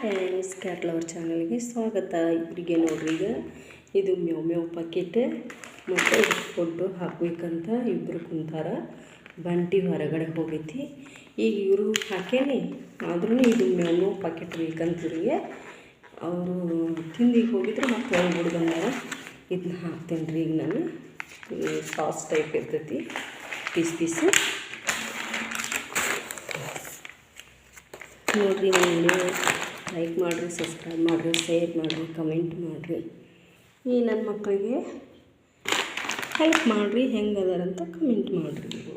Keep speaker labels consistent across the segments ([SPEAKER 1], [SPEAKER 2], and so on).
[SPEAKER 1] Friends, cat lover ಚಾನಲ್ಗೆ ಸ್ವಾಗತ. ಇವರಿಗೆ ನೋಡ್ರಿ, ಈಗ ಇದು ಮೇವ್ ಪ್ಯಾಕೆಟ್ ಮತ್ತು ಫುಡ್ಡು ಹಾಕಬೇಕಂತ ಇಬ್ಬರು ಕುಂತಾರ. ಬಂಟಿ ಹೊರಗಡೆ ಹೋಗೈತಿ. ಈಗ ಇವರು ಹಾಕೇನಿ, ಆದ್ರೂ ಇದು ಮೇವ್ ಪ್ಯಾಕೆಟ್ ಬೇಕಂತಿವ್ರಿಗೆ. ಅವರು ತಿಂದಿಗೆ ಹೋಗಿದ್ರೆ ಮತ್ತೆ ಹೊರಗೆ ಬಂದಾರ. ಇದನ್ನ ಹಾಕ್ತೇನೆ ರೀ. ಈಗ ನಾನು ಸಾಸ್ ಟೈಪ್ ಇರ್ತೈತಿ, ಪೀಸು ನೋಡಿರಿ. ನೀವು ಲೈಕ್ ಮಾಡಿರಿ, ಸಬ್ಸ್ಕ್ರೈಬ್ ಮಾಡಿರಿ, ಶೇರ್ ಮಾಡಿರಿ, ಕಮೆಂಟ್ ಮಾಡಿರಿ. ಈ ನನ್ನ ಮಕ್ಕಳಿಗೆ ಹೆಲ್ಪ್ ಮಾಡಿರಿ, ಹೆಂಗೆ ಅದಾರಂತ ಕಮೆಂಟ್ ಮಾಡಿರಿ. ನೀವು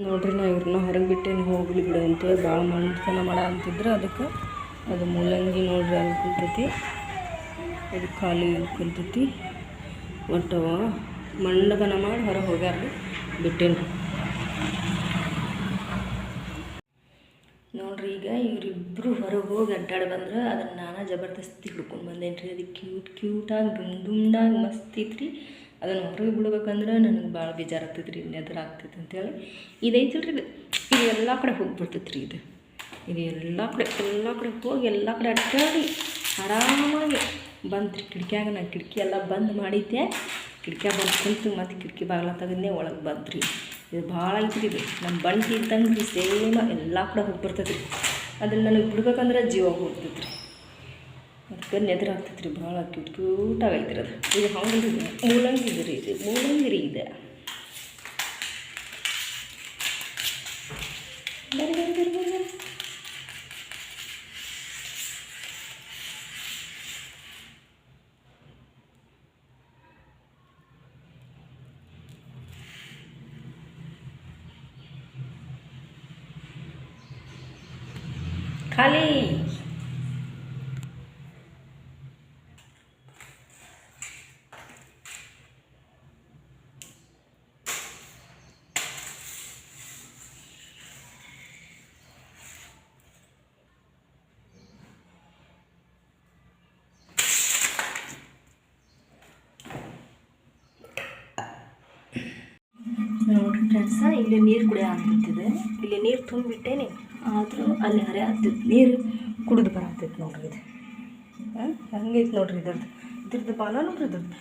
[SPEAKER 1] ನೋಡ್ರಿ, ನಾ ಇವ್ರನ್ನ ಹೊರಗೆ ಬಿಟ್ಟೇನು ಹೋಗ್ಲಿ ಬಿಡು ಅಂತೇಳಿ ಭಾಳ ಮಣ್ಣತನ ಮಾಡ ಅಂತಿದ್ರು. ಅದಕ್ಕೆ ಅದು ಮೂಲಂಗಿ ನೋಡ್ರಿ ಅಲ್ಲಿ ಕುಂತೈತಿ, ಅದು ಖಾಲಿ ಕುಂತೈತಿ. ಒಟ್ಟು ಮಣ್ಣತನ ಮಾಡಿ ಹೊರಗೆ ಹೋಗ್ಯಾರ, ಬಿಟ್ಟೇನು ನೋಡ್ರಿ. ಈಗ ಇವರಿಬ್ಬರು ಹೊರಗೆ ಹೋಗಿ ಅಡ್ಡಾಡಿ ಬಂದ್ರೆ ಅದನ್ನು ನಾನು ಜಬರ್ದಸ್ತಿ ಹಿಡ್ಕೊಂಡು ಬಂದೇನಿ ರೀ. ಅದು ಕ್ಯೂಟಾಗಿ ದುಂಡಾಗಿ ಮಸ್ತ್ ಐತ್ರಿ. ಅದನ್ನು ಹೊರಗೆ ಬಿಡ್ಬೇಕಂದ್ರೆ ನನಗೆ ಭಾಳ ಬೇಜಾರಾಗ್ತೈತೆ ರೀ, ನೆದರಾಗ್ತೈತೆ ಅಂತೇಳಿ. ಇದೈತಿಲ್ರಿ, ಇದು ಎಲ್ಲ ಕಡೆ ಹೋಗಿಬಿಡ್ತೈತೆ ರೀ. ಇದು ಎಲ್ಲ ಕಡೆ ಹೋಗಿ ಎಲ್ಲ ಕಡೆ ಅಡ್ಡಾಡಿ ಆರಾಮಾಗಿ ಬಂತು ರೀ. ಕಿಟಕಿಯಾಗ ನಾನು ಕಿಟಕಿ ಎಲ್ಲ ಬಂದ್ ಮಾಡಿದ್ದೆ. ಕಿಟಕಿಯಾಗ ಬಂದು ಕುಂತು ಮತ್ತು ಕಿಟಕಿ ಬಾಗಿಲ ತೆಗೆದೇ ಒಳಗೆ ಬಂತು ರೀ. ಇದು ಭಾಳ ಐತ್ರಿ. ಇದು ನಮ್ಮ ಬಂಟಿ ಇದ್ದಂಗೆ ರೀ, ಸೇಮ್ ಎಲ್ಲ ಕಡೆ ಹೋಗಿಬಿಡ್ತೈತೆ ರೀ. ಅದನ್ನು ನನಗೆ ಬಿಡ್ಬೇಕಂದ್ರೆ ಜೀವ ಹೋಗ್ತೈತೆ ರೀ. ಅದಕ್ಕೆ ನೆದರಾಗ್ತೈತೆ ರೀ, ಭಾಳ ಕ್ಯೂಟಾಗೈತೆ ರೀ. ಅದು ಇದು ಹಂಗೆ ಮೂಲಂಗಿ ಇದು ರೀ, ಇದು ಮೂಲಂಗಿ ರೀ. ಇದು ಬರ್ರಿ ಖಾಲಿ. ನೋಡ್ರಿ ಫ್ರೆಂಡ್ಸ, ಇಲ್ಲಿ ನೀರು ಕುಡಿಯೋ ಆಗ್ತಿದೆ. ಇಲ್ಲಿ ನೀರು ತುಂಬಿಬಿಟ್ಟೇನೆ, ಆದರೂ ಅಲ್ಲಿ ಹರಿ ಆಗ್ತೈತೆ, ನೀರು ಕುಡಿದು ಬರಾಗ್ತೈತೆ ನೋಡ್ರಿ. ಇದು ಹಂಗೈತೆ ನೋಡ್ರಿ. ಇದ್ರದ್ದು ಬಾಲ ನೋಡ್ರಿ. ಇದ್ರದ್ದು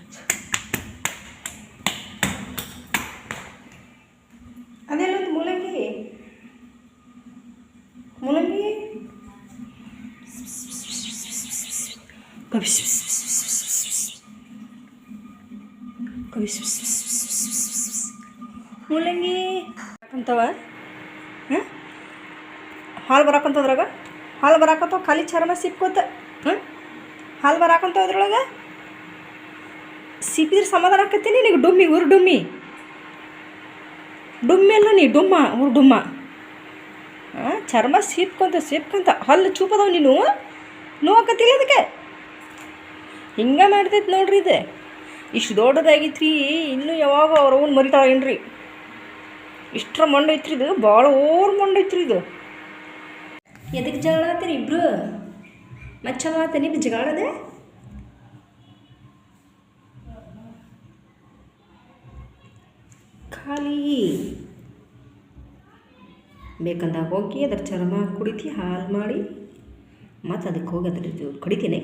[SPEAKER 1] ಅದೇನೊಂದು ಮೂಲಂಗಿ ಮೂಲಂಗಿ ಹಾಕಂತವ. ಹಾಲು ಬರಾಕಂತದ್ರಾಗ ಹಾಲು ಬರಾಕಂತವ, ಖಾಲಿ ಚರ್ಮ ಸಿಕ್ಕೋತ. ಹಾಲು ಬರಾಕಂತ ಅದ್ರೊಳಗೆ ಸಿಕ್ಕಿದ್ರೆ ಸಮಾಧಾನ ಆಕತ್ತೀನಿ. ನಿನಗೆ ಡುಮ್ಮಿ ಅಲ್ಲ, ನೀ ಡುಮ್ಮ ಚರ್ಮ ಸಿಪ್ಕೊಂತ ಹಲ್ಲು ಚೂಪದವ. ನೀನು ನೋವಾಕತ್ತಿಲ್ಲ ಅದಕ್ಕೆ. ಹಿಂಗೆ ಮಾಡ್ತೈತೆ ನೋಡ್ರಿ. ಇದು ಇಷ್ಟು ದೊಡ್ಡದಾಗಿತ್ರಿ, ಇನ್ನೂ ಯಾವಾಗ ಅವ್ರವ್ನ ಮರಿತಾಳೇನ್ರಿ. ಇಷ್ಟರ ಮಂಡ ಐತ್ರಿ. ಇದು ಭಾಳ ಮಂಡ ಐತ್ರಿ. ಇದು ಎದಕ್ಕೆ ಜಗಳ ಆತೀರಿ ಇಬ್ರು? ಮತ್ತೆ ಚಲೋ ಆತ ನಿಮ್ಮ ಜಗಳದೆ? ಖಾಲಿ ಬೇಕಂದಾಗ ಹೋಗಿ ಅದ್ರ ಚರ್ಮ ಕುಡಿತಿ, ಹಾಲು ಮಾಡಿ ಮತ್ತು ಅದಕ್ಕೆ ಹೋಗಿ ಅದ್ರ ಕಡಿತೀನಿ.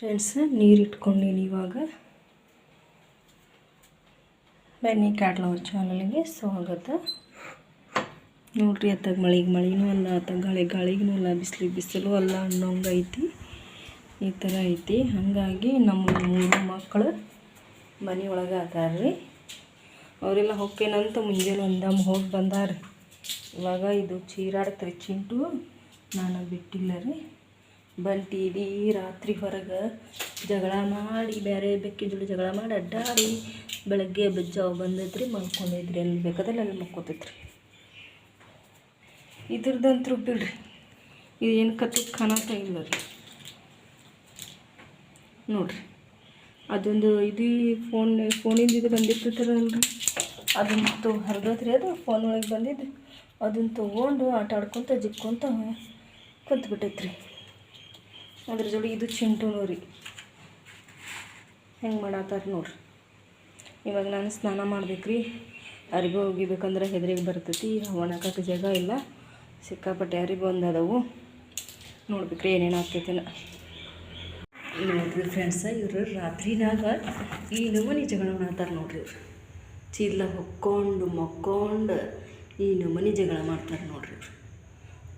[SPEAKER 1] ಫ್ರೆಂಡ್ಸ್, ನೀರು ಇಟ್ಕೊಂಡೀನಿ ಇವಾಗ. ಬನ್ನಿ, ಕ್ಯಾಟ್ ಲವರ್ ಚಾನಲ್ಗೆ ಸ್ವಾಗತ. ನೋಡ್ರಿ, ಅತ್ತಾಗ ಮಳಿನೂ ಅಲ್ಲ, ಅತ್ತಾಗ ಗಾಳಿಗೂ ಅಲ್ಲ, ಬಿಸಿಲು ಅಲ್ಲ ಅನ್ನೋಂಗೆ ಐತಿ. ಈ ಥರ ಐತಿ. ಹಾಗಾಗಿ ನಮ್ಮ 3 ಮಕ್ಕಳು ಮನೆಯೊಳಗೆ ಅದಾರ್ರಿ. ಅವರೆಲ್ಲ ಹೊಕ್ಕೇನಂತ ಮುಂಜಾನೆ ಒಂದಮ್ಮ ಹೋಗಿ ಬಂದಾರ. ಇವಾಗ ಇದು ಚೀರಾಡ್ತಾರೆ ಚಿಂಟು, ನಾನು ಬಿಟ್ಟಿಲ್ಲ ರೀ. ಬಂಟಿ ಇಡೀ ರಾತ್ರಿ ಹೊರಗೆ ಜಗಳ ಮಾಡಿ, ಬೇರೆ ಬೆಕ್ಕಿ ಜೋಡಿ ಜಗಳ ಮಾಡಿ ಅಡ್ಡಾಡಿ ಬೆಳಗ್ಗೆ ಬಜ್ಜಾವು ಬಂದೈತ್ರಿ, ಮಲ್ಕೊಂಡೈತ್ರಿ. ಎಲ್ಲಿ ಬೇಕಾದ್ರೆ ಅಲ್ಲಿ ಮಲ್ಕೋತೈತ್ರಿ. ಇದ್ರದಂತೂ ಬಿಡ್ರಿ, ಇದು ಏನು ಕತ್ತು ಕಾಣತ್ತ ಇಲ್ಲ ರೀ. ನೋಡ್ರಿ, ಅದೊಂದು ಇದು ಫೋನಿಂದ ಇದು ಬಂದಿರ್ತೈತರಲ್ರಿ, ಅದಂತೂ ಹರಿದತ್ರಿ. ಅದು ಫೋನ್ ಒಳಗೆ ಬಂದಿದ್ದು. ಅದನ್ನು ತೊಗೊಂಡು ಆಟ ಆಡ್ಕೊತ ಜಿಕ್ಕೊತ ಕುಂತ್ಬಿಟ್ಟೈತ್ರಿ. ಅದ್ರ ಜೋಡಿ ಇದು ಚಿಂಟುನು ರೀ ಹೆಂಗೆ ಮಾಡತ್ತಾರ ನೋಡ್ರಿ. ಇವಾಗ ನಾನು ಸ್ನಾನ ಮಾಡ್ಬೇಕ್ರಿ. ಅರಿಬಿ ಒಗಿಬೇಕಂದ್ರೆ ಹೆದರಿಗೆ ಬರ್ತೈತಿ. ಒಣಗಕ್ಕೆ ಜಾಗ ಇಲ್ಲ, ಸಿಕ್ಕಾಪಟ್ಟೆ ಅರಿಬಿ ಒಂದು ಅದಾವು. ನೋಡ್ಬೇಕ್ರಿ ಏನೇನು ಆಗ್ತೈತಿನ. ನೋಡ್ರಿ ಫ್ರೆಂಡ್ಸ, ಇವರು ರಾತ್ರಿನಾಗ ಈ ನಮೂನಿ ಜಗಳ ಮಾಡ್ತಾರೆ ನೋಡ್ರಿ. ಇವ್ರು ಚೀಲ ಹೊಕ್ಕೊಂಡು ಮಕ್ಕೊಂಡು ಈ ನಮೂನಿ ಜಗಳ ಮಾಡ್ತಾರೆ ನೋಡ್ರಿ. ಇವ್ರು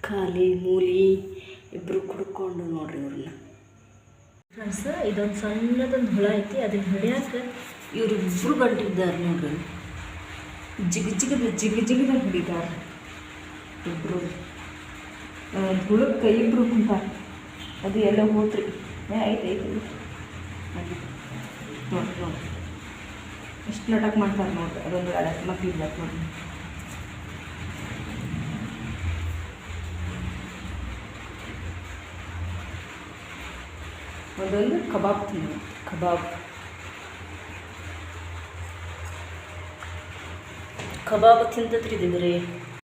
[SPEAKER 1] ಖಾಲಿ ಮೂಲಿ ಇಬ್ಬರು ಕುಡ್ಕೊಂಡು ನೋಡ್ರಿ ಇವ್ರನ್ನ. ಫ್ರೆಂಡ್ಸ, ಇದೊಂದು ಸಣ್ಣದೊಂದು ಹುಳ ಐತಿ. ಅದನ್ನು ಹಿಡಿಯೋಕೆ ಇವರಿಬ್ಬರು ಗಂಟಿದ್ದಾರೆ ನೋಡ್ರಿ. ಜಿಗದ ಹಿಡಿತಾರೆ ಇಬ್ಬರು. ಒಂದು ಹುಳಕ್ಕೆ ಇಬ್ಬರು ಕುಂತಾರೆ. ಅದು ಎಲ್ಲ ಹೋತ್ರಿ. ಐತೆ ನೋಡ್ರಿ ಎಷ್ಟು ನಾಟಕ ಮಾಡ್ತಾರೆ ನೋಡ್ರಿ. ಅದೊಂದು ಮಕ್ಳು ಇಡ್ಲಕ್ಕ ನೋಡ್ರಿ. ಒಂದೊಂದು ಕಬಾಬ್ ತಿನ್ನೋದು. ಕಬಾಬ್ ತಿಂತತ್ರಿ ಇದ್ರಿ.